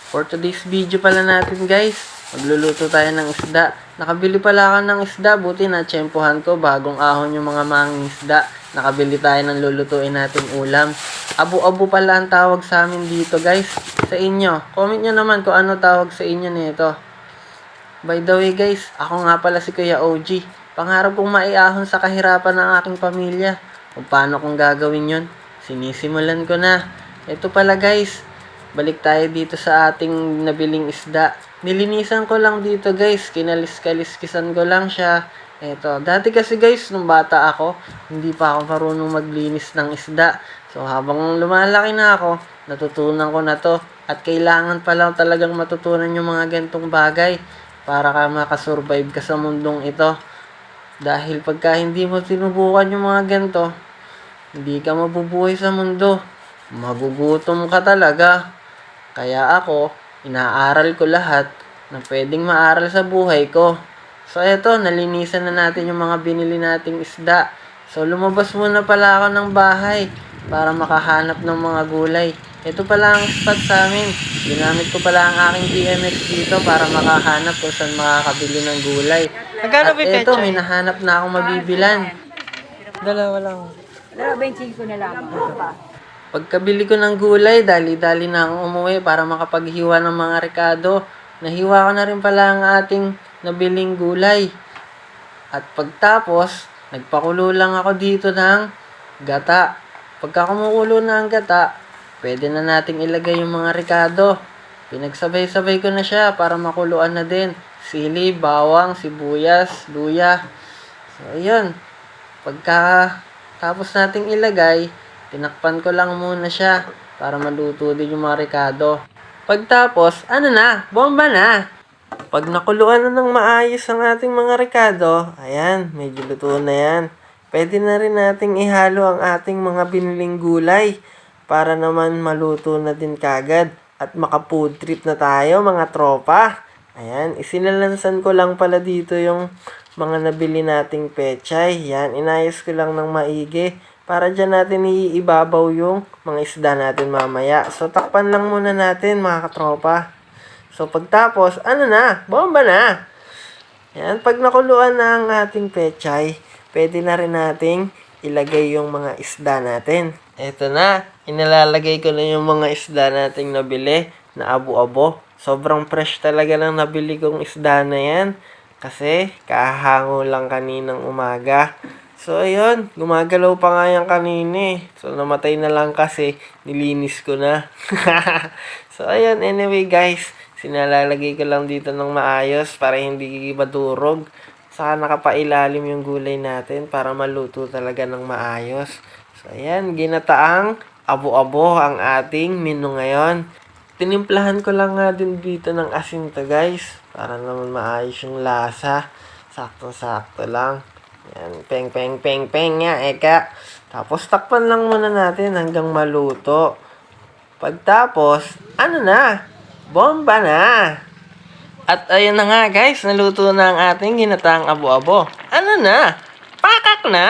For today's video pala natin guys, magluluto tayo ng isda. Nakabili pala ako ng isda, buti na tsempohan ko, bagong ahon yung mga mangingisda. Nakabili tayo ng lulutuin natin ulam. Abu-abu pala ang tawag sa amin dito guys. Sa inyo, comment nyo naman kung ano tawag sa inyo nito. By the way guys, ako nga pala si Kuya OG. Pangarap kong maiahon sa kahirapan ng aking pamilya. Kung paano kong gagawin yon, sinisimulan ko na. Ito pala guys, balik tayo dito sa ating nabiling isda. Nilinisan ko lang dito guys, kinalis-kaliskisan ko lang siya. Eto, dati kasi guys, nung bata ako, hindi pa ako marunong maglinis ng isda. So habang lumalaki na ako, natutunan ko na to. At kailangan pa lang talagang matutunan yung mga gantong bagay para ka makasurvive ka sa mundong ito. Dahil pagka hindi mo sinubukan yung mga ganito, hindi ka mabubuhay sa mundo. Magugutom ka talaga. Kaya ako, inaaral ko lahat na pwedeng maaral sa buhay ko. So eto, nalinisan na natin yung mga binili nating isda. So lumabas muna pala ako ng bahay para makahanap ng mga gulay. Ito pala ang spot sa amin. Ginamit ko pala ang aking BMX dito para makahanap kung saan makakabili ng gulay. Magkano At ba eto, pecha? may nahanap na akong mabibilan. Dalawa lang. 25 na lang. Pagkabili ko ng gulay, dali-dali na akong umuwi para makapaghiwa ng mga rekado. Nahiwa ko na rin pala ang ating nabiling gulay. At pagtapos, nagpakulo lang ako dito ng gata. Pagka kumukulo na ang gata, pwede na nating ilagay yung mga rekado. Pinagsabay-sabay ko na siya para makuluan na din. Sili, bawang, sibuyas, luya. So, ayun. Pagka tapos nating ilagay, tinakpan ko lang muna siya para maluto din yung mga rekado. Pagtapos, ano na? Bomba na! Pag nakuluan na ng maayos ang ating mga rekado, ayan, medyo luto na yan. Pwede na rin nating ihalo ang ating mga biniling gulay para naman maluto na din kagad at maka-food trip na tayo mga tropa. Ayan, isinalansan ko lang pala dito yung mga nabili nating pechay. Yan, inayos ko lang ng maigi para dyan natin iibabaw yung mga isda natin mamaya. So, takpan lang muna natin mga katropa. So, pagtapos, ano na? Bomba na! Yan, pag nakuluan na ang ating pechay, pwede na rin nating ilagay yung mga isda natin. Eto na, inalalagay ko na yung mga isda nating nabili na abo-abo. Sobrang fresh talaga ng nabili kong isda na yan. Kasi, kahango lang kaninang umaga. So, ayun. Gumagalaw pa nga yan kanina eh. So, namatay na lang kasi nilinis ko na. So, ayun. Anyway, guys. Sinalalagay ko lang dito ng maayos para hindi madurog. Saka nakapailalim yung gulay natin para maluto talaga ng maayos. So, ayan. Ginataang abo-abo ang ating menu ngayon. Tinimplahan ko lang nga din dito ng asin to guys. Para naman maayos yung lasa. Sakto-sakto lang. Yan. Peng, peng, peng, peng nga, eka. Tapos takpan lang muna natin hanggang maluto. Pagtapos, ano na? Bomba na! At ayun na nga guys, naluto na ang ating ginataang abo-abo. Ano na? Pakak na!